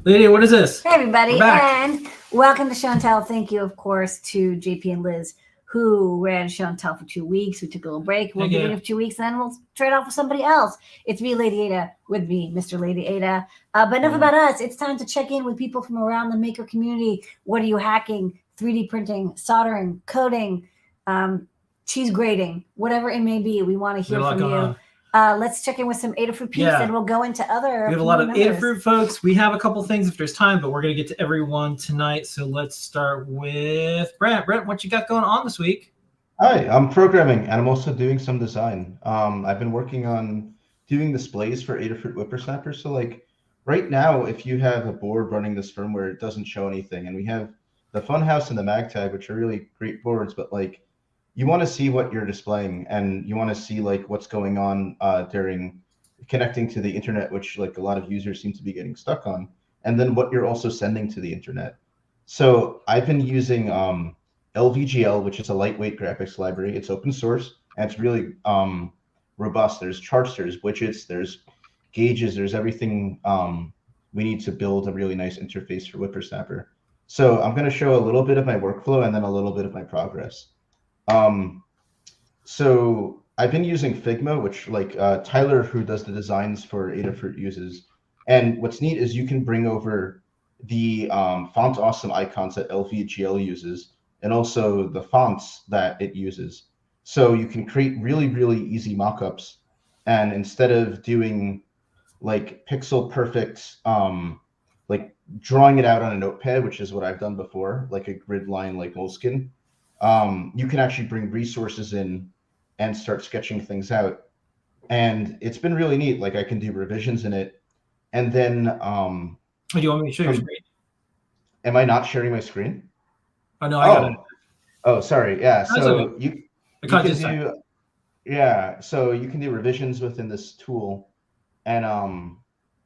Lady, what is this? Hey, everybody, and welcome to Show and Tell. Thank you, of course, to JP and Liz, who ran Show and Tell for 2 weeks. We took a little break. We'll be doing it for 2 weeks, and then we'll trade off with somebody else. It's me, Lady Ada, with me, Mr. Lady Ada. But enough about us. It's time to check in with people from around the maker community. What are you hacking, 3D printing, soldering, coding, cheese grating, whatever it may be? We want to hear from you. Let's check in with some Adafruit peeps, and we'll go into other. We have a lot of Adafruit folks. We have a couple things if there's time, but we're going to get to everyone tonight. So let's start with Brent. Brent, what you got going on this week? Hi, I'm programming, and I'm also doing some design. I've been working on doing displays for Adafruit WipperSnapper. So like right now, if you have a board running this firmware, it doesn't show anything. And we have the Funhouse and the MagTag, which are really great boards, but like you want to see what you're displaying, and you want to see like what's going on during connecting to the internet, which like a lot of users seem to be getting stuck on, and then what you're also sending to the internet. So I've been using LVGL, which is a lightweight graphics library. It's open source, and it's really robust. There's charts, there's widgets, there's gauges, there's everything we need to build a really nice interface for WipperSnapper. So I'm going to show a little bit of my workflow and then a little bit of my progress. So I've been using Figma, which like Tyler, who does the designs for Adafruit, uses. And what's neat is you can bring over the font awesome icons that LVGL uses, and also the fonts that it uses. So you can create really, really easy mockups. And instead of doing like pixel perfect, like drawing it out on a notepad, which is what I've done before, like a grid line like Moleskine, you can actually bring resources in and start sketching things out. And it's been really neat. Like I can do revisions in it. And then do you want me to show your screen? Am I not sharing my screen? Oh no, I got it. Oh, sorry. Yeah. So you can do, yeah. So you can do revisions within this tool, and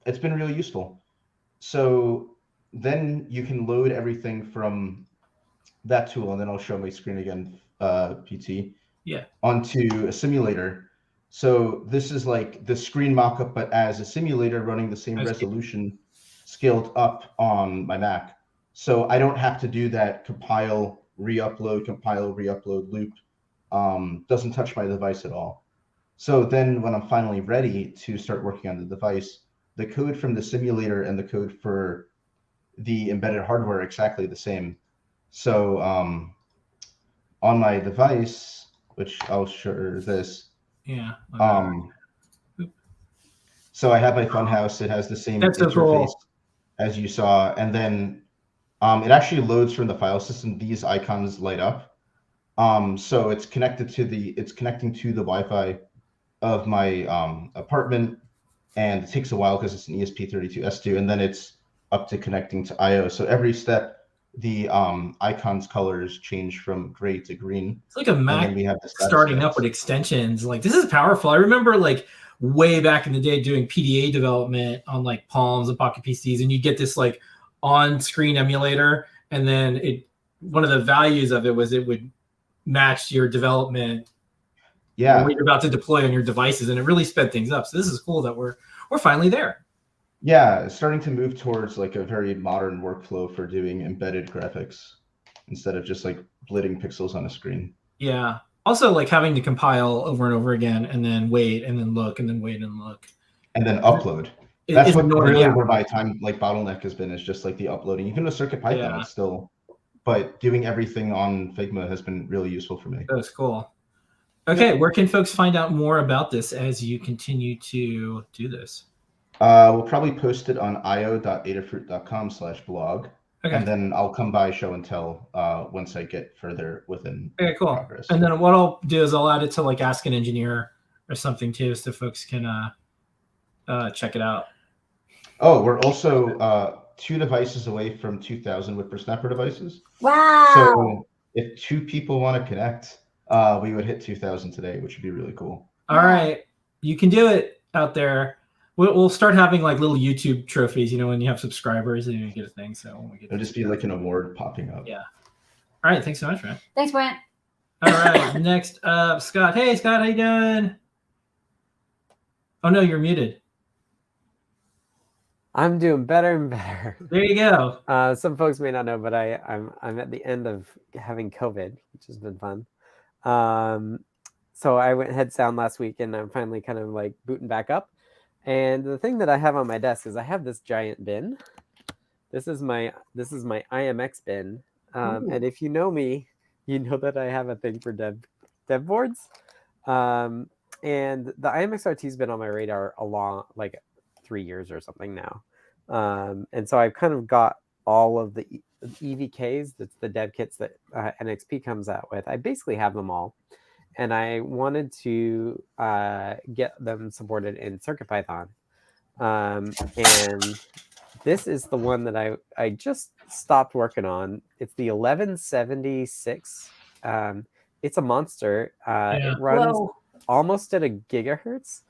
it's been really useful. So then you can load everything from that tool, and then I'll show my screen again, PT. Yeah. Onto a simulator. So this is like the screen mockup, but as a simulator running the same resolution, scaled up on my Mac. So I don't have to do that compile, re-upload loop. Doesn't touch my device at all. So then when I'm finally ready to start working on the device, the code from the simulator and the code for the embedded hardware are exactly the same. So on my device, which I'll show this. Yeah. So I have my Funhouse. It has the same interface as you saw, and then it actually loads from the file system. These icons light up. So it's connected to connecting to the Wi-Fi of my apartment, and it takes a while because it's an ESP32S2, and then it's up to connecting to I/O. So every step, the icons colors change from gray to green. It's like a Mac starting up with extensions. Like this is powerful. I remember like way back in the day doing PDA development on like Palms and Pocket PCs, and you get this like on-screen emulator, and then one of the values of it was it would match your development. Yeah. What you're about to deploy on your devices, and it really sped things up. So this is cool that we're finally there. Yeah, it's starting to move towards like a very modern workflow for doing embedded graphics instead of just like blitting pixels on a screen. Yeah. Also like having to compile over and over again, and then wait, and then look, and then wait and look. And then upload. That's what really where my time like bottleneck has been, is just like the uploading. Even with CircuitPython, it's still, but doing everything on Figma has been really useful for me. That's cool. Okay, where can folks find out more about this as you continue to do this? We'll probably post it on io.adafruit.com/blog. Okay. And then I'll come by Show and Tell once I get further within progress. And then what I'll do is I'll add it to like Ask an Engineer or something too, so folks can check it out. Oh, we're also 2 devices away from 2,000 WipperSnapper devices. Wow. So if 2 people want to connect, we would hit 2,000 today, which would be really cool. All right. You can do it out there. We'll start having like little YouTube trophies, you know, when you have subscribers and you get a thing. So when we get it'll just be like an award popping up. Yeah. All right. Thanks so much, Brent. Thanks, Brent. All right. Next up, Scott. Hey, Scott, how you doing? Oh, no, you're muted. I'm doing better and better. There you go. Some folks may not know, but I'm at the end of having COVID, which has been fun. So I went head down last week, and I'm finally kind of like booting back up. And the thing that I have on my desk is I have this giant bin. This is my iMX bin. And if you know me, you know that I have a thing for dev boards. And the iMX RT's been on my radar like 3 years or something now. And so I've kind of got all of the EVKs, that's the dev kits that NXP comes out with. I basically have them all. And I wanted to get them supported in CircuitPython. And this is the one that I just stopped working on. It's the 1176. It's a monster. It runs almost at a gigahertz.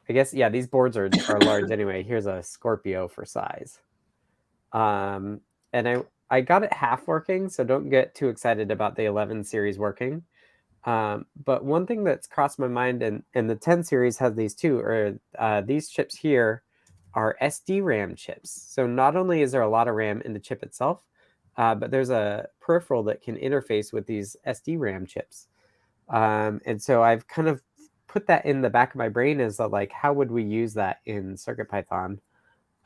I guess, yeah, these boards are large anyway. Here's a Scorpio for size. And I got it half working, so don't get too excited about the 11 series working. But one thing that's crossed my mind, and the 10 series has these too, are these chips here are SD RAM chips. So not only is there a lot of RAM in the chip itself, but there's a peripheral that can interface with these SD RAM chips. And so I've kind of put that in the back of my brain as like, how would we use that in CircuitPython?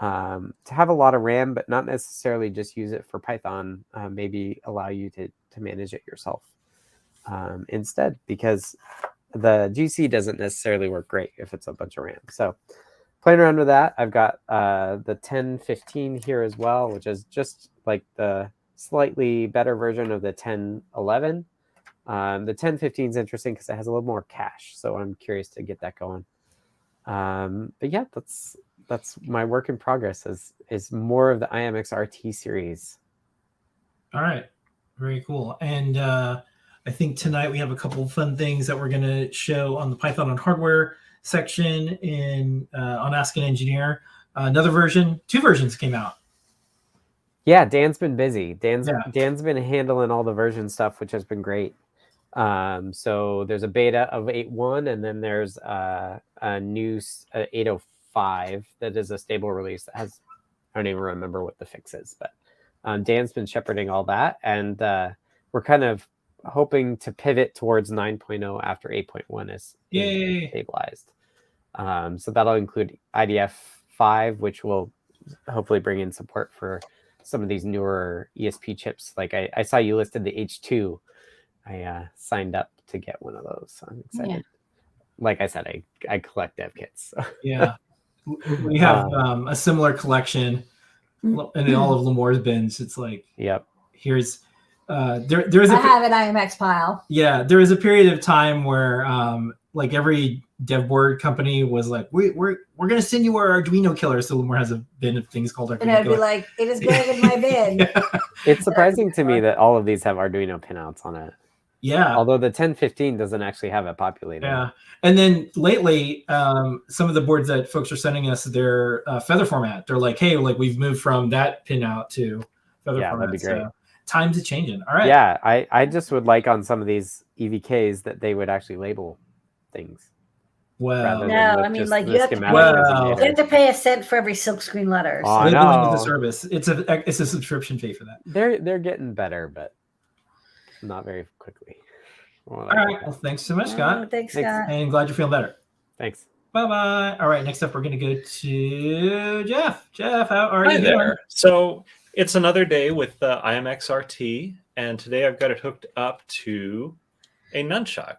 To have a lot of RAM, but not necessarily just use it for Python, maybe allow you to manage it yourself instead, because the GC doesn't necessarily work great if it's a bunch of RAM. So playing around with that, I've got the 1015 here as well, which is just like the slightly better version of the 1011. The 1015 is interesting because it has a little more cache, so I'm curious to get that going. But yeah, that's my work in progress is more of the iMX RT series. All right, very cool. And I think tonight we have a couple of fun things that we're going to show on the Python on Hardware section in on Ask an Engineer. Another version, 2 versions came out. Yeah, Dan's been busy. Dan's been handling all the version stuff, which has been great. So there's a beta of 8.1, and then there's a new 8.05 that is a stable release that has, I don't even remember what the fix is, but Dan's been shepherding all that, and we're kind of hoping to pivot towards 9.0 after 8.1 is stabilized. So that'll include IDF5, which will hopefully bring in support for some of these newer ESP chips. Like I saw you listed the H2. I signed up to get one of those, so I'm excited. Yeah. Like I said, I collect dev kits. So. Yeah, we have a similar collection in all of Lemore's bins. It's like, here's there's I have an iMX pile. Yeah, there was a period of time where like every dev board company was like, we're gonna send you our Arduino killer. So Lemore has a bin of things called Arduino and I'd be like, it is going in my bin. Yeah. It's surprising to me that all of these have Arduino pinouts on it. Yeah. Although the 1015 doesn't actually have it populated. Yeah. And then lately, some of the boards that folks are sending us, their feather format. They're like, hey, like we've moved from that pinout to feather format. That'd be great. So times are changing. All right. Yeah, I just would like on some of these EVKs that they would actually label things. Well, no, I mean, like you have to pay a cent for every silkscreen letter. So. Labeling is a service. It's a subscription fee for that. They're getting better, but not very quickly. All right. Well, thanks so much, Scott. Thanks, Scott. And glad you're feeling better. Thanks. Bye-bye. All right. Next up, we're going to go to Jeff. Jeff, how are you there? So it's another day with the iMX RT, and today I've got it hooked up to a nunchuck.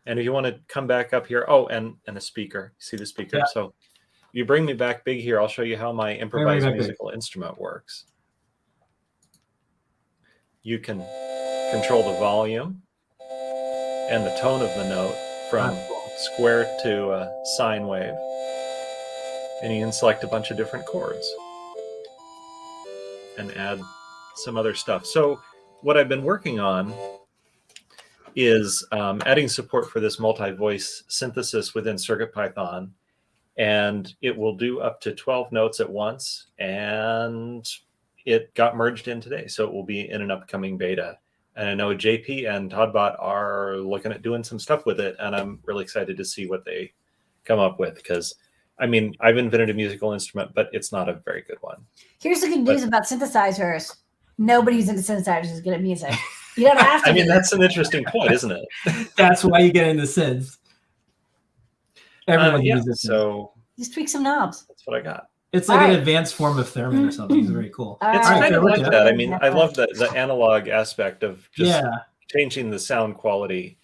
And if you want to come back up here, and a speaker. See the speaker? Yeah. So you bring me back big here. I'll show you how my improvised musical instrument works. You can control the volume and the tone of the note from square to sine wave. And you can select a bunch of different chords and add some other stuff. So what I've been working on is adding support for this multi-voice synthesis within CircuitPython. And it will do up to 12 notes at once. And it got merged in today. So it will be in an upcoming beta. And I know JP and Toddbot are looking at doing some stuff with it. And I'm really excited to see what they come up with, because I mean, I've invented a musical instrument, but it's not a very good one. Here's the good news about synthesizers. Nobody who's into synthesizers is good at music. You don't have to. I mean, that's an interesting point, isn't it? That's why you get into synths. Everyone's a musician. So just tweak some knobs. That's what I got. It's like an advanced form of theremin or something. It's very cool. It's kind of like that. I mean, I love the analog aspect of just changing the sound quality,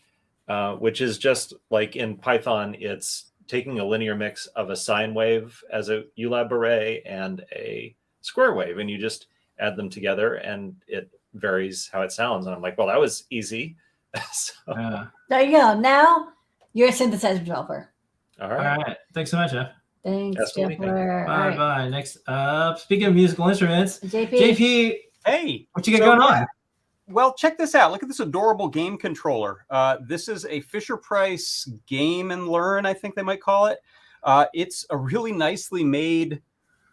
which is just like in Python, it's taking a linear mix of a sine wave as a ULAB array and a square wave, and you just add them together, and it varies how it sounds. And I'm like, well, that was easy. There you go. Now you're a synthesizer developer. All right. Thanks so much, Jeff. Thanks, Jepler. Bye. Next up, speaking of musical instruments, JP. Hey, what you got going on? Well, check this out. Look at this adorable game controller. This is a Fisher Price Game and Learn, I think they might call it. It's a really nicely made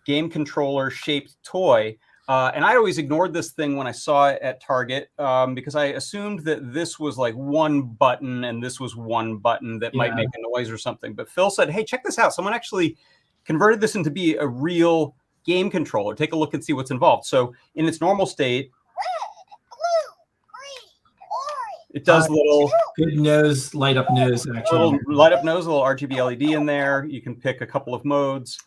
game controller shaped toy. And I always ignored this thing when I saw it at Target because I assumed that this was like one button and this was one button that might make a noise or something. But Phil said, hey, check this out. Someone actually converted this into be a real game controller. Take a look and see what's involved. So in its normal state, it does little good nose, light up nose, actually. Little light up nose, a little RGB LED in there. You can pick a couple of modes.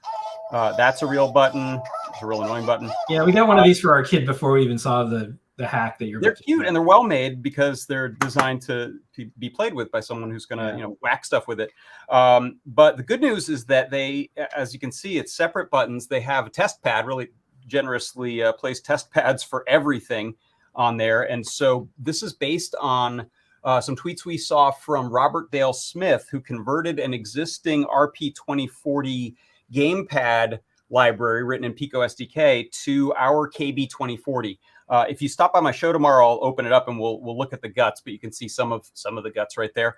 That's a real button. It's a real annoying button. Yeah, we got one of these for our kid before we even saw the hack that you're. They're cute and they're well made because they're designed to be played with by someone who's going to whack stuff with it. But the good news is that they, as you can see, it's separate buttons. They have a test pad, really generously placed test pads for everything on there. And so this is based on some tweets we saw from Robert Dale Smith, who converted an existing RP2040 gamepad library written in Pico SDK to our KB2040. If you stop by my show tomorrow, I'll open it up and we'll look at the guts, but you can see some of the guts right there.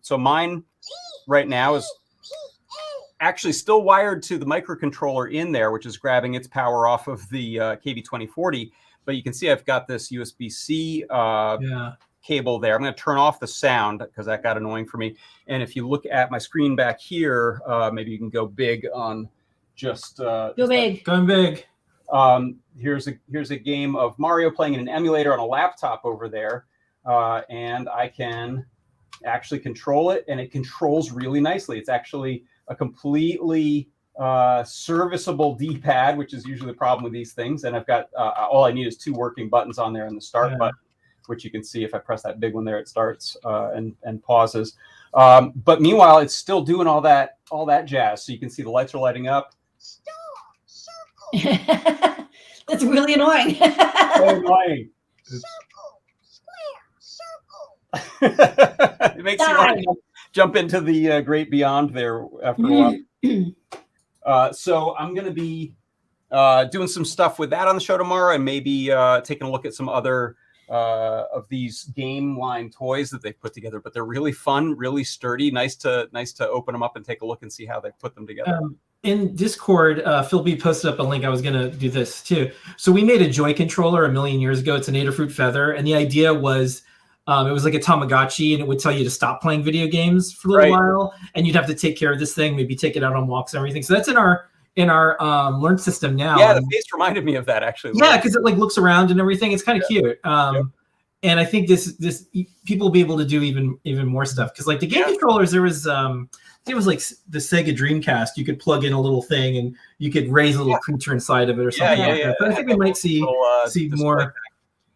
So mine right now is actually still wired to the microcontroller in there, which is grabbing its power off of the KB2040. But you can see I've got this USB-C cable there. I'm going to turn off the sound because that got annoying for me. And if you look at my screen back here, maybe you can go big on just go big. Going big. Here's a game of Mario playing in an emulator on a laptop over there, and I can actually control it, and it controls really nicely. It's actually a completely serviceable D-pad, which is usually the problem with these things. And I've got all I need is 2 working buttons on there and the start button, which you can see if I press that big one there, it starts and pauses. But meanwhile, it's still doing all that jazz. So you can see the lights are lighting up. That's really annoying. So annoying. Circle, square, circle. It makes you want to jump into the great beyond there after a while. So I'm going to be doing some stuff with that on the show tomorrow, and maybe taking a look at some other of these game line toys that they've put together. But they're really fun, really sturdy. Nice to open them up and take a look and see how they put them together. In Discord, Phil B posted up a link. I was going to do this too. So we made a Joy controller a million years ago. It's an Adafruit Feather. And the idea was it was like a Tamagotchi, and it would tell you to stop playing video games for a little while. And you'd have to take care of this thing, maybe take it out on walks and everything. So that's in our Learn system now. Yeah, the face reminded me of that, actually. Yeah, because it like looks around and everything. It's kind of cute. And I think this people will be able to do even more stuff. Because like the game controllers, there was it was like the Sega Dreamcast. You could plug in a little thing and you could raise a little creature inside of it or something like that. But I think we might see more.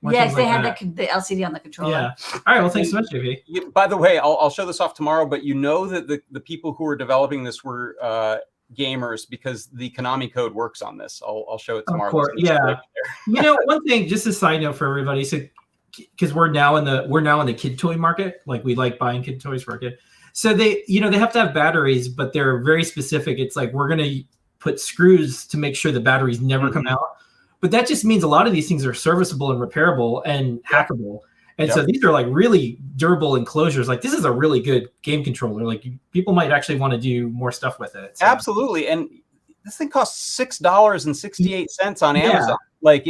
Yes, they had the LCD on the controller. Yeah. All right. Well, thanks so much, JP. By the way, I'll show this off tomorrow. But you know that the people who were developing this were gamers, because the Konami code works on this. I'll show it tomorrow. Of course, yeah. You know, one thing, just a side note for everybody, so because we're now in the kid toy market, like we like buying kid toys for our kid. So they have to have batteries, but they're very specific. It's like we're gonna put screws to make sure the batteries never come out. But that just means a lot of these things are serviceable and repairable and hackable. And so these are like really durable enclosures. Like this is a really good game controller. Like people might actually want to do more stuff with it. So. Absolutely. And this thing costs $6.68 on Amazon. Like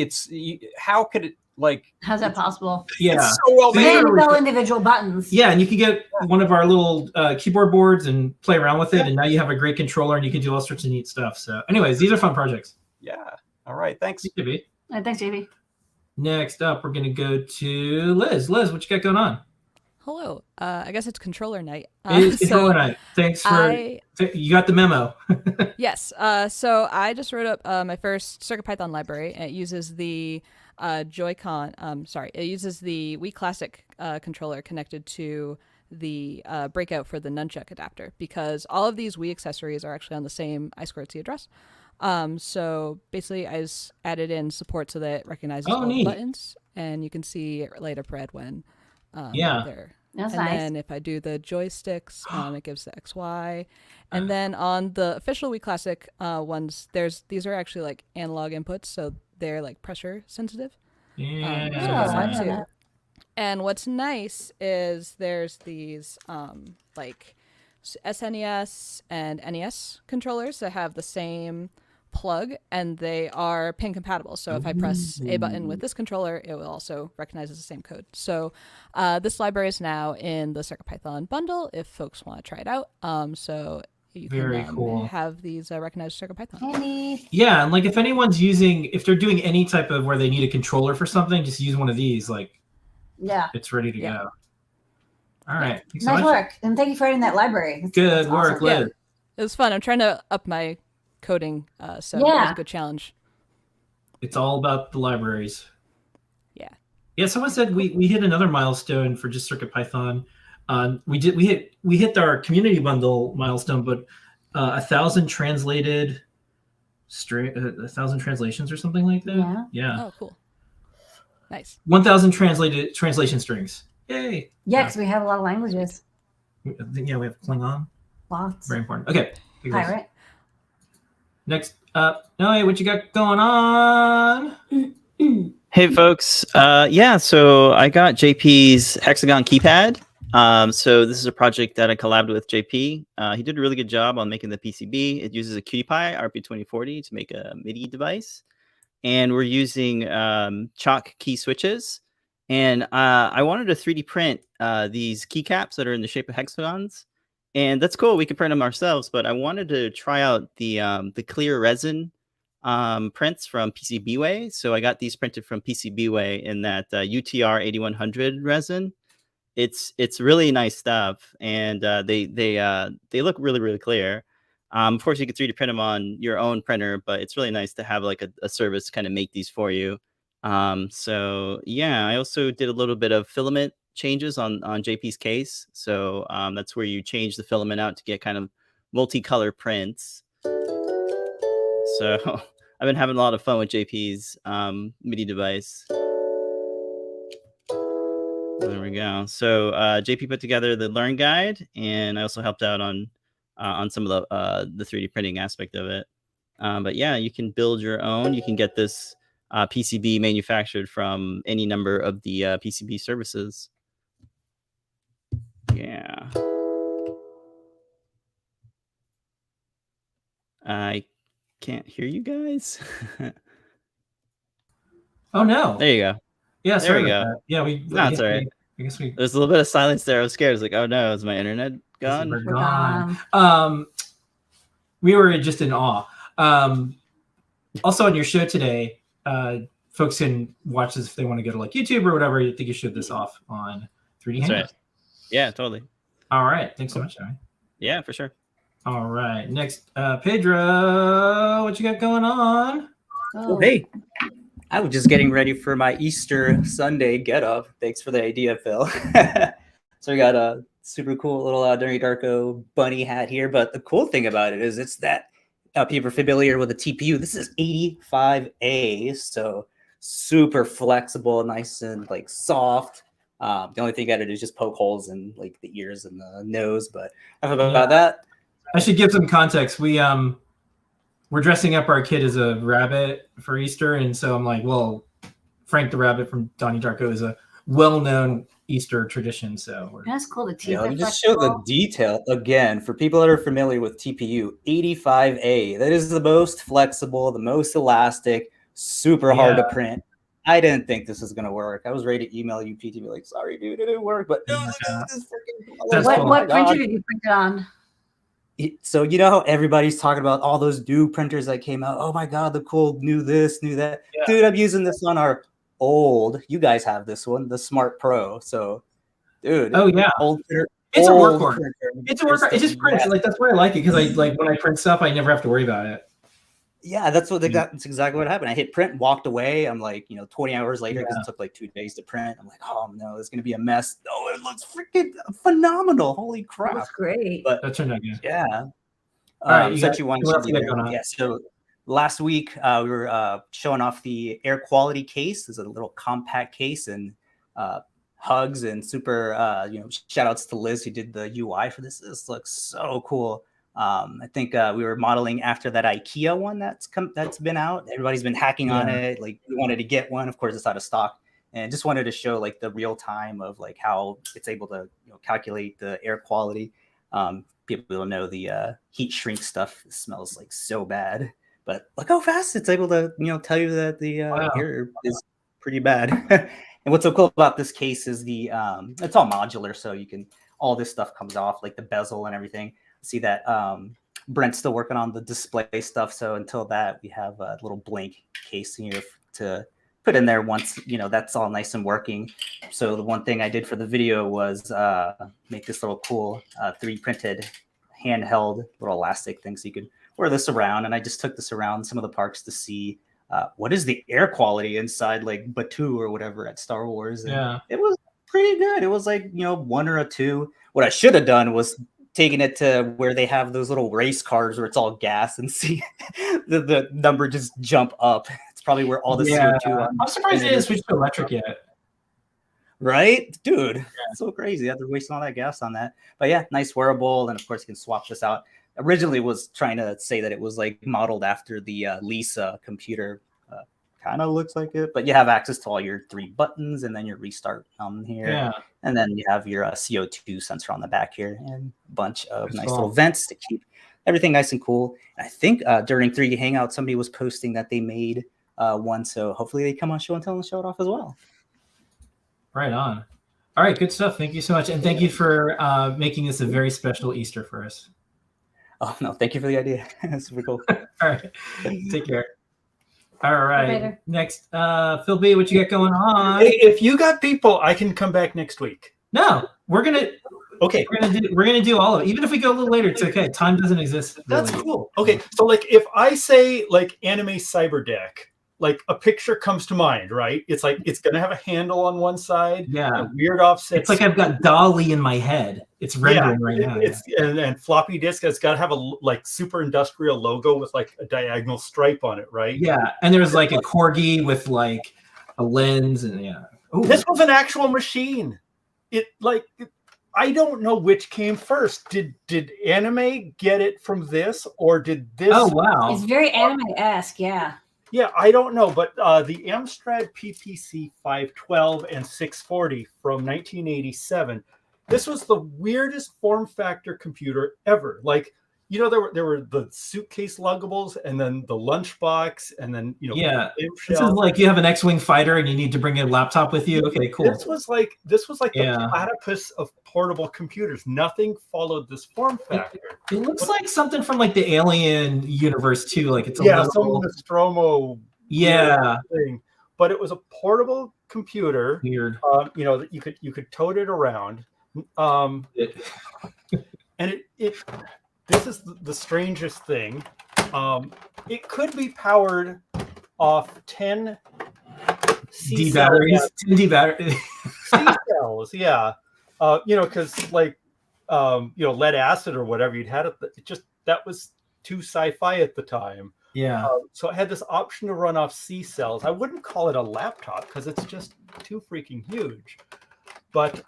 how could it Like, how's that possible? Yeah, it's so well made. And sell individual buttons. Yeah, and you can get one of our little keyboard boards and play around with it, and now you have a great controller, and you can do all sorts of neat stuff. So, anyways, these are fun projects. Yeah. All right. Thanks. Thanks, JB. All right, thanks, JB. Next up, we're gonna go to Liz. Liz, what you got going on? Hello. I guess it's controller night. It's controller night. Thanks for you got the memo. Yes. So I just wrote up my first CircuitPython library, and it uses the Joy-Con. It uses the Wii Classic controller connected to the breakout for the Nunchuck adapter, because all of these Wii accessories are actually on the same I2C address. So basically, I just added in support so that it recognizes all the buttons, and you can see it light up red when they're. That's and nice. then if I do the joysticks, it gives the XY. And then on the official Wii Classic ones, these are actually like analog inputs, so they're like pressure sensitive. Yeah. And what's nice is there's these like SNES and NES controllers that have the same plug, and they are pin compatible. So if I press a button with this controller, it will also recognize the same code. So this library is now in the CircuitPython bundle if folks want to try it out. So you can have these recognize CircuitPython. Yeah, and like if anyone's if they're doing any type of where they need a controller for something, just use one of these. Like, it's ready to go. All right. Nice work, and thank you for adding that library. Good work, Liz. Yeah. It was fun. I'm trying to up my coding, so it was a good challenge. It's all about the libraries. Yeah. Someone said we hit another milestone for just CircuitPython. We hit our community bundle milestone, but 1,000 translated 1,000 translations or something like that. Yeah. Oh, cool. Nice. 1,000 translation strings. Yay. Yeah, because we have a lot of languages. Yeah, we have Klingon. Lots. Very important. Okay. Pirate. Next up, Noe, what you got going on? Hey, folks. So I got JP's Hexagon keypad. So this is a project that I collabed with JP. He did a really good job on making the PCB. It uses a QT Py RP2040 to make a MIDI device. And we're using chalk key switches. And I wanted to 3D print these keycaps that are in the shape of hexagons. And that's cool. We can print them ourselves. But I wanted to try out the clear resin prints from PCBWay. So I got these printed from PCBWay in that UTR 8100 resin. It's really nice stuff, and they look really, really clear. Of course, you can 3D print them on your own printer, but it's really nice to have like a service kind of make these for you. So yeah, I also did a little bit of filament changes on JP's case. So that's where you change the filament out to get kind of multicolor prints. So I've been having a lot of fun with JP's MIDI device. There we go. So JP put together the Learn Guide, and I also helped out on some of the 3D printing aspect of it. But yeah, you can build your own. You can get this PCB manufactured from any number of the PCB services. Yeah. I can't hear you guys. Oh no! There you go. Yeah, there we go. Yeah, it's all right. I guess there's a little bit of silence there. I was scared. I was like, oh no, is my internet gone? We're gone. We were just in awe. Also on your show today, folks can watch this if they want to go to like YouTube or whatever. I think you showed this off on 3D Hangouts. Right. Yeah, totally. All right. Thanks so much, Joey. Yeah, for sure. All right. Next, Pedro, what you got going on? Oh, hey. I was just getting ready for my Easter Sunday get up. Thanks for the idea, Phil. So we got a super cool little Donnie Darko bunny hat here. But the cool thing about it is it's that people are familiar with the TPU. This is 85A, so super flexible, nice and like soft. The only thing I did is just poke holes in like the ears and the nose. But enough about that. I should give some context. We're dressing up our kid as a rabbit for Easter, and so I'm like, well, Frank the Rabbit from Donnie Darko is a well-known Easter tradition. So that's cool. The teeth. Let me just show the detail again for people that are familiar with TPU. 85A. That is the most flexible, the most elastic, super hard to print. I didn't think this was gonna work. I was ready to email UP to be like, sorry, dude, it didn't work. But Yeah. this What printer did you print it on? So you know how everybody's talking about all those new printers that came out. Oh my god, the cool new this, new that. Yeah. Dude, I'm using this on our old. You guys have this one, the Smart Pro. So, dude. Oh yeah. Old printer. It's a old workhorse. printer. It's a workhorse. It just prints. Like that's why I like it, because I like when I print stuff, I never have to worry about it. Yeah, that's what they got. That's exactly what happened. I hit print, walked away. I'm like, 20 hours later, because it took like 2 days to print. I'm like, oh no, it's gonna be a mess. No, it looks freaking phenomenal. Holy crap! That's great. But That turned out good. yeah. All right, Since you want what else you got going on? yeah. So last week we were showing off the air quality case. It's a little compact case, and hugs and super shout outs to Liz who did the UI for this. This looks so cool. I think we were modeling after that IKEA one that's been out. Everybody's been hacking on it. Like we wanted to get one. Of course, it's out of stock, and just wanted to show like the real time of like how it's able to calculate the air quality. People don't know the heat shrink stuff. It smells like so bad, but look how fast it's able to tell you that the air is pretty bad. And what's so cool about this case is the it's all modular, so you can all this stuff comes off, like the bezel and everything. See that Brent's still working on the display stuff, so until that we have a little blank case here to put in there once that's all nice and working. So the one thing I did for the video was make this little cool 3D printed handheld little elastic thing, so you could wear this around. And I just took this around some of the parks to see what is the air quality inside like Batuu or whatever at Star Wars. And it was pretty good. It was like 1 or a 2. What I should have done was taking it to where they have those little race cars where it's all gas and see the number just jump up. It's probably where all the CO2. I'm surprised they didn't switch to electric yet. Right, dude. So crazy. They're wasting all that gas on that. But yeah, nice wearable. And of course, you can swap this out. Originally was trying to say that it was like modeled after the Lisa computer. Kind of looks like it, but you have access to all your 3 buttons and then your restart on here. Yeah. And then you have your CO2 sensor on the back here and a bunch of nice little vents to keep everything nice and cool. And I think during 3D Hangout, somebody was posting that they made one. So hopefully they come on Show and Tell and show it off as well. Right on. All right, good stuff. Thank you so much. And thank you for making this a very special Easter for us. Oh, no, thank you for the idea. That's super cool. All right, take care. All right. Next, Phil B, what you got going on? Hey, if you got people, I can come back next week. No, we're gonna. Okay, we're gonna do all of it. Even if we go a little later, it's okay. Time doesn't exist. Really. That's cool. Okay, so like if I say like anime cyber deck, like a picture comes to mind, right? It's like it's gonna have a handle on one side, a weird offset. It's like I've got Dolly in my head. It's rendering right now. It's and floppy disk. It's got to have a like super industrial logo with like a diagonal stripe on it, right? Yeah, and there's like a corgi with like a lens, and Ooh. This was an actual machine. I don't know which came first. Did anime get it from this, or did this? Oh wow, it's very anime-esque, yeah. Yeah, I don't know, but the AMSTRAD PPC 512 and 640 from 1987. This was the weirdest form factor computer ever. Like, there were the suitcase luggables, and then the lunchbox, and then this is like you have an X-wing fighter and you need to bring a laptop with you. Okay, cool. This was like the platypus of portable computers. Nothing followed this form factor. It looks like something from like the Alien universe too. Like it's a some Nostromo thing. But it was a portable computer. Weird. That you could tote it around. And this is the strangest thing. It could be powered off 10 D batteries. 10 D batteries. C cells, yeah. Because like lead acid or whatever you'd had that was too sci-fi at the time. Yeah. So it had this option to run off C cells. I wouldn't call it a laptop because it's just too freaking huge. But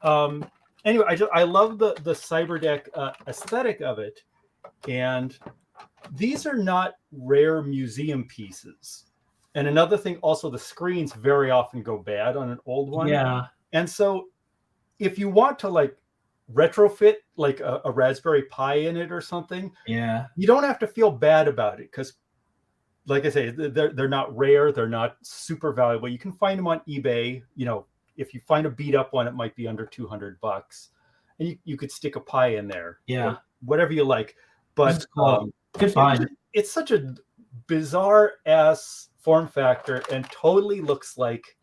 anyway, I love the CyberDeck aesthetic of it. And these are not rare museum pieces. And another thing, also, the screens very often go bad on an old one. Yeah. And so if you want to like retrofit like a Raspberry Pi in it or something, you don't have to feel bad about it because like I say, they're not rare. They're not super valuable. You can find them on eBay. You know, if you find a beat up one, it might be under $200, and you could stick a Pi in there. Yeah, whatever you like. But cool. Good find. It's such a bizarre ass form factor, and totally looks like,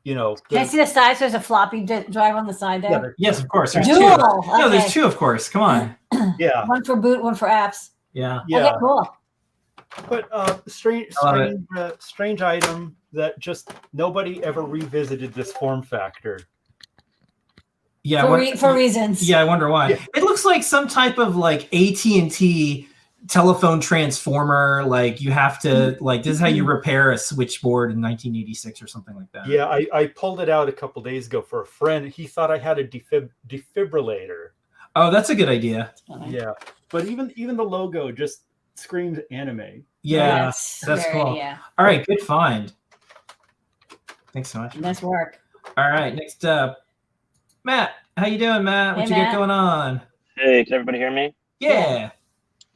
you know. Can I see the size? There's a floppy drive on the side there. Yes, of course. There's Dual. two. Okay. No, there's two, of course. Come on. Yeah. One for boot, one for apps. Yeah. Yeah. Okay, cool. But strange item that just nobody ever revisited this form factor. Yeah, for reasons. Yeah, I wonder why. Yeah. It looks like some type of like AT&T telephone transformer. Like you have to like this is how you repair a switchboard in 1986 or something like that. Yeah, I pulled it out a couple days ago for a friend. He thought I had a defibrillator. Oh, that's a good idea. Yeah, but even the logo just screams anime. Yeah, That's cool. Yeah. All right, good find. Thanks so much. Nice work. All right, next up, Matt. How you doing, Matt? What Hey, you got Matt. going on? Hey, can everybody hear me? Yeah.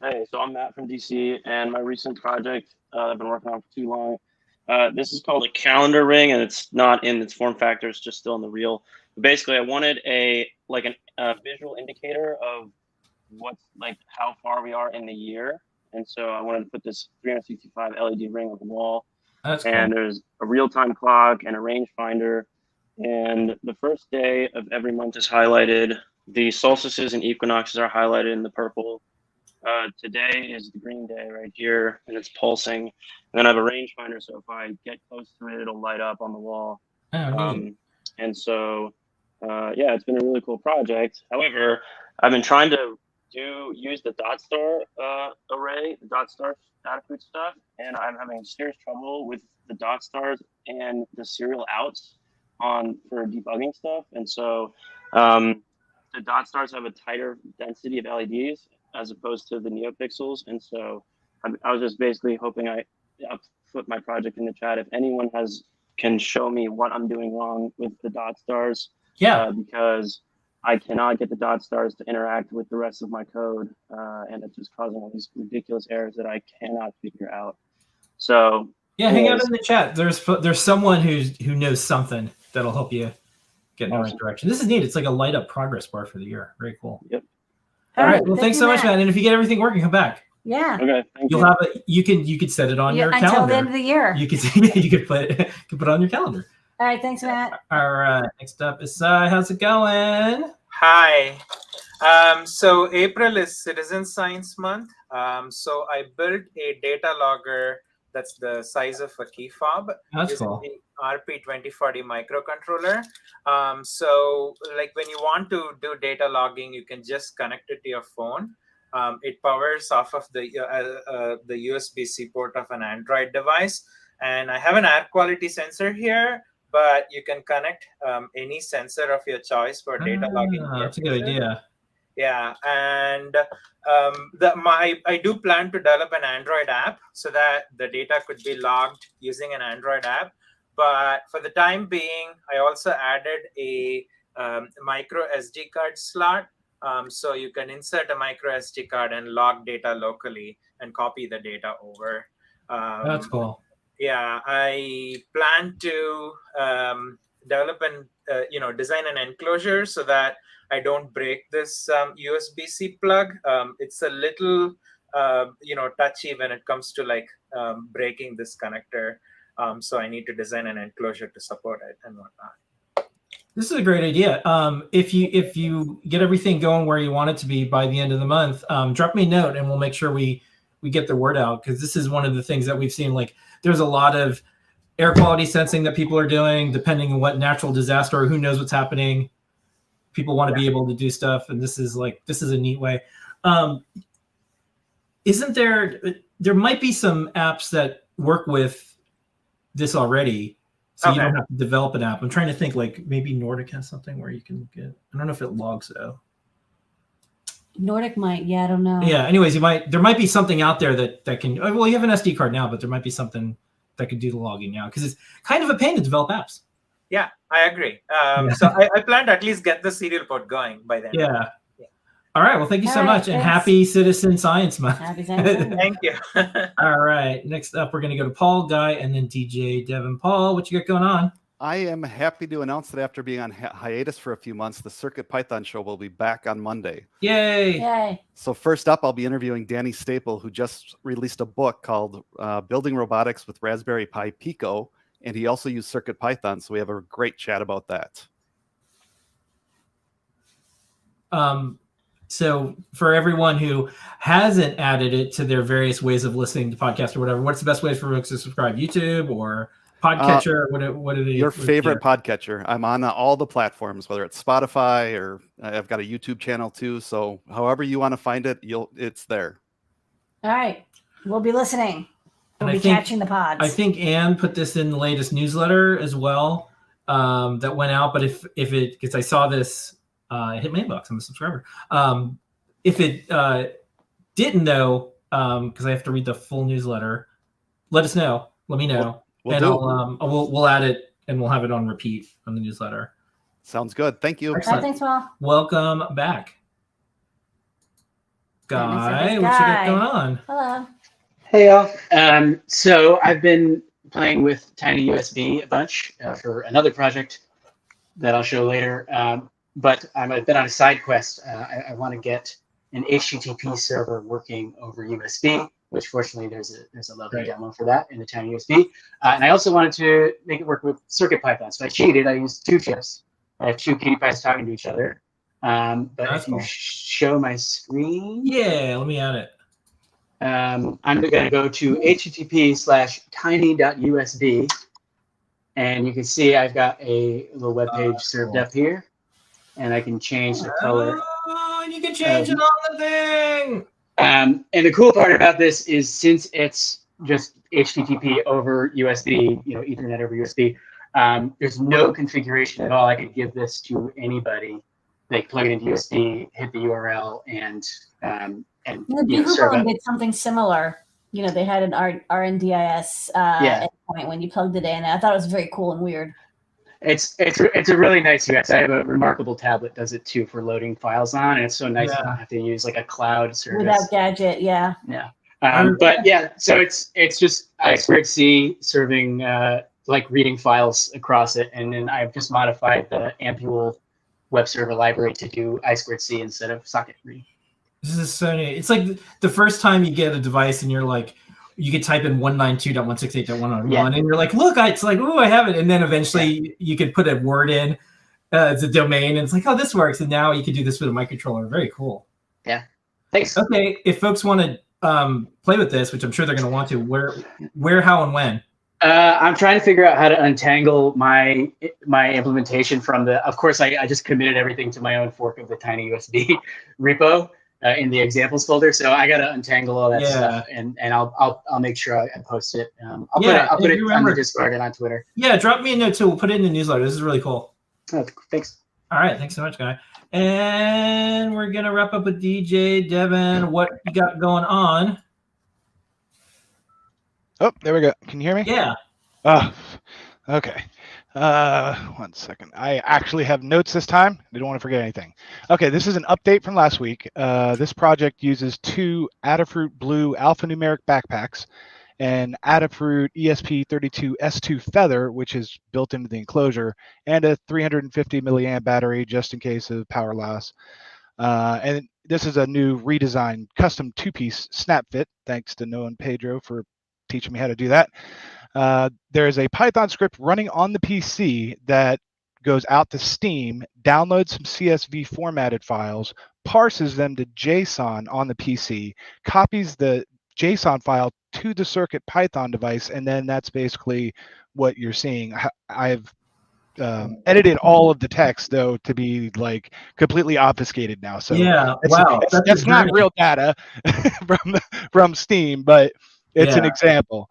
Hey, so I'm Matt from DC, and my recent project I've been working on for too long. This is called a calendar ring, and it's not in its form factor; it's just still in the reel. But basically, I wanted a visual indicator of what's like how far we are in the year, and so I wanted to put this 365 LED ring on the wall. That's cool. And there's a real-time clock and a rangefinder. And the first day of every month is highlighted. The solstices and equinoxes are highlighted in the purple. Today is the green day right here, and it's pulsing. And then I have a rangefinder, so if I get close to it, it'll light up on the wall. Oh, neat. And so, yeah, it's been a really cool project. However, I've been trying to use the dot star array, the dot star Adafruit stuff, and I'm having serious trouble with the dot stars and the serial outs for debugging stuff. And so the dot stars have a tighter density of LEDs as opposed to the NeoPixels. And so I was just basically hoping I'll put my project in the chat if anyone can show me what I'm doing wrong with the dot stars. Yeah. Because I cannot get the dot stars to interact with the rest of my code, and it's just causing all these ridiculous errors that I cannot figure out. So yeah, hang out in the chat. There's someone who knows something that'll help you get in the right direction. This is neat. It's like a light up progress bar for the year. Very cool. Yep. All right. Well, thanks so much, Matt. And if you get everything working, come back. Yeah. Okay. Thank You'll you. have it. You could set it on your calendar until the end of the year. You could put it on your calendar. All right. Thanks, Matt. All right. Next up is Sai. How's it going? Hi. So April is Citizen Science Month. So I built a data logger that's the size of a key fob using cool. the RP2040 microcontroller. So like when you want to do data logging, you can just connect it to your phone. It powers off of the USB-C port of an Android device. And I have an air quality sensor here, but you can connect any sensor of your choice for data logging. That's a good idea. Yeah, and I do plan to develop an Android app so that the data could be logged using an Android app. But for the time being, I also added a micro SD card slot. So you can insert a micro SD card and log data locally and copy the data over. That's cool. Yeah, I plan to develop and design an enclosure so that I don't break this USB-C plug. It's a little touchy when it comes to like breaking this connector. So I need to design an enclosure to support it and whatnot. This is a great idea. If you get everything going where you want it to be by the end of the month, drop me a note and we'll make sure we get the word out, because this is one of the things that we've seen. Like there's a lot of air quality sensing that people are doing depending on what natural disaster or who knows what's happening. People want to be able to do stuff, and this is a neat way. Isn't there might be some apps that work with this already, so you don't have to develop an app. I'm trying to think, like maybe Nordic has something where you can get, I don't know if it logs though. Nordic might, yeah, I don't know. Yeah, anyways, there might be something out there that can, well, you have an SD card now, but there might be something that could do the logging now, because it's kind of a pain to develop apps. Yeah, I agree. So I plan to at least get the serial port going by then. Yeah. All right. Well, thank you so much, and happy Citizen Science Month. Happy Science Month. Thank you. All right. Next up, we're going to go to Paul, Guy, and then DJ, Devin. Paul, what you got going on? I am happy to announce that after being on hiatus for a few months, the CircuitPython show will be back on Monday. Yay! Yay! So first up, I'll be interviewing Danny Staple, who just released a book called Building Robotics with Raspberry Pi Pico, and he also used CircuitPython, so we have a great chat about that. So for everyone who hasn't added it to their various ways of listening to podcasts or whatever, what's the best way for folks to subscribe? YouTube or podcatcher? What are they? Your favorite podcatcher. I'm on all the platforms, whether it's Spotify or I've got a YouTube channel too. So however you want to find it, it's there. All right, we'll be listening. We'll be catching the pods. I think Anne put this in the latest newsletter as well that went out. But if it, because I saw this, it hit my inbox. I'm a subscriber. If it didn't know, because I have to read the full newsletter, let us know. Let me know. We'll add it and we'll have it on repeat on the newsletter. Sounds good. Thank you. Excellent. Thanks, Paul. Welcome back. Guy, what you got going on? Hello. Hey, y'all. So I've been playing with Tiny USB a bunch for another project that I'll show later. But I've been on a side quest. I want to get an HTTP server working over USB, which fortunately there's a lovely demo for that in the Tiny USB. And I also wanted to make it work with CircuitPython. So I cheated. I used 2 chips. I have 2 KDPIs talking to each other. But if you show my screen. Yeah, let me add it. I'm going to go to http:/tiny.usb. And you can see I've got a little web page served up here. And I can change the color. Oh, you can change it on the thing. And the cool part about this is since it's just HTTP over USB, Ethernet over USB, there's no configuration at all. I could give this to anybody. They plug it into USB, hit the URL, and Google did something similar. They had an RNDIS endpoint when you plugged it in. I thought it was very cool and weird. It's a really nice UX. I have a remarkable tablet does it too for loading files on, and it's so nice to not have to use like a cloud service without Gadget. Yeah. But yeah, so it's just I2C serving like reading files across it, and then I've just modified the Ampule web server library to do I2C instead of socket read. This is so neat. It's like the first time you get a device and you're like, you could type in 192.168.1.1 and you're like, look, it's like, oh, I have it. And then eventually you could put a word in as a domain and it's like, oh, this works. And now you can do this with a microcontroller. Very cool. Yeah. Thanks. Okay. If folks want to play with this, which I'm sure they're going to want to, where, how, and when? I'm trying to figure out how to untangle my implementation from of course, I just committed everything to my own fork of the Tiny USB repo. In the examples folder, so I gotta untangle all that stuff, and I'll make sure I post it. I'll put it on the Discord and on Twitter. Yeah, drop me a note too. We'll put it in the newsletter. This is really cool. Oh, thanks. All right, thanks so much, Guy. And we're gonna wrap up with DJ Devin. What you got going on? Oh, there we go. Can you hear me? Yeah. Oh, okay. 1 second. I actually have notes this time. I don't want to forget anything. Okay, this is an update from last week. This project uses 2 Adafruit Blue alphanumeric backpacks and Adafruit ESP32S2 Feather, which is built into the enclosure, and a 350 milliamp battery just in case of power loss. And this is a new redesigned custom 2-piece snap fit, thanks to Noe and Pedro for teaching me how to do that. There is a Python script running on the PC that goes out to Steam, downloads some CSV formatted files, parses them to JSON on the PC, copies the JSON file to the CircuitPython device, and then that's basically what you're seeing. I've edited all of the text though to be like completely obfuscated now. So yeah, wow, that's not real data from Steam, but it's an example.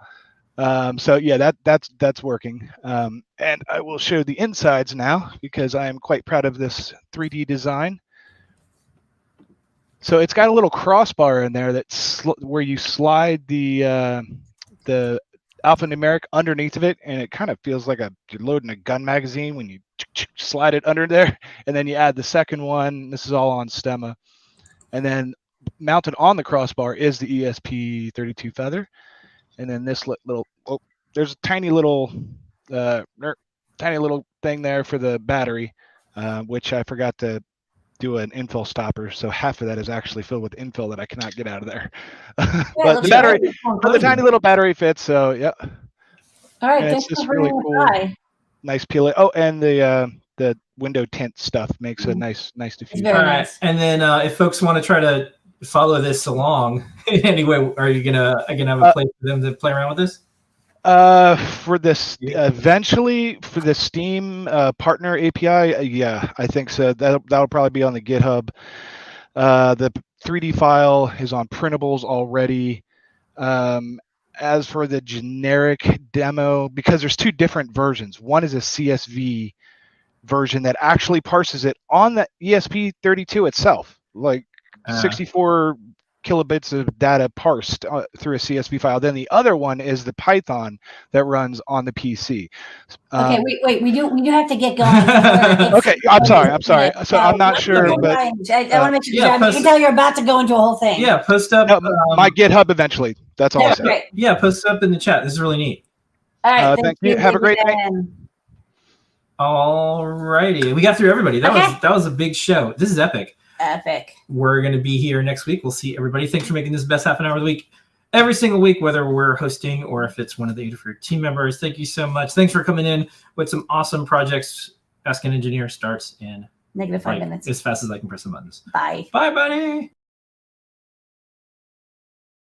So yeah, that's working. And I will show the insides now because I am quite proud of this 3D design. So it's got a little crossbar in there that's where you slide the alphanumeric underneath of it, and it kind of feels like you're loading a gun magazine when you slide it under there, and then you add the second one. This is all on Stemma. And then mounted on the crossbar is the ESP32 feather. And then this little, there's a tiny little thing there for the battery, which I forgot to do an infill stopper. So half of that is actually filled with infill that I cannot get out of there. But the battery, the tiny little battery fits. So yeah. All right, and thanks it's just for really bringing cool. it by. Nice peel. Oh, and the window tint stuff makes a nice diffusion. All right, and then if folks want to try to follow this along anyway, are you gonna have a place for them to play around with this? For this eventually for the Steam partner API, yeah, I think so. That'll probably be on the GitHub. The 3D file is on printables already. As for the generic demo, because there's two different versions. One is a CSV version that actually parses it on the ESP32 itself, like 64 kilobits of data parsed through a CSV file. Then the other one is the Python that runs on the PC. Okay, wait. We do have to get going. Okay, I'm sorry. So I'm not sure, but I want to make sure you can tell you're about to go into a whole thing. Yeah, post up my GitHub eventually. That's all I said. Great. Yeah, post up in the chat. This is really neat. All right, thank you. Have a great night. All righty, we got through everybody. That was a big show. This is epic. Epic. We're going to be here next week. We'll see everybody. Thanks for making this the best half an hour of the week every single week, whether we're hosting or if it's one of the Adafruit team members. Thank you so much. Thanks for coming in with some awesome projects. Ask an Engineer starts in -5 minutes. As fast as I can press the buttons. Bye. Bye, buddy.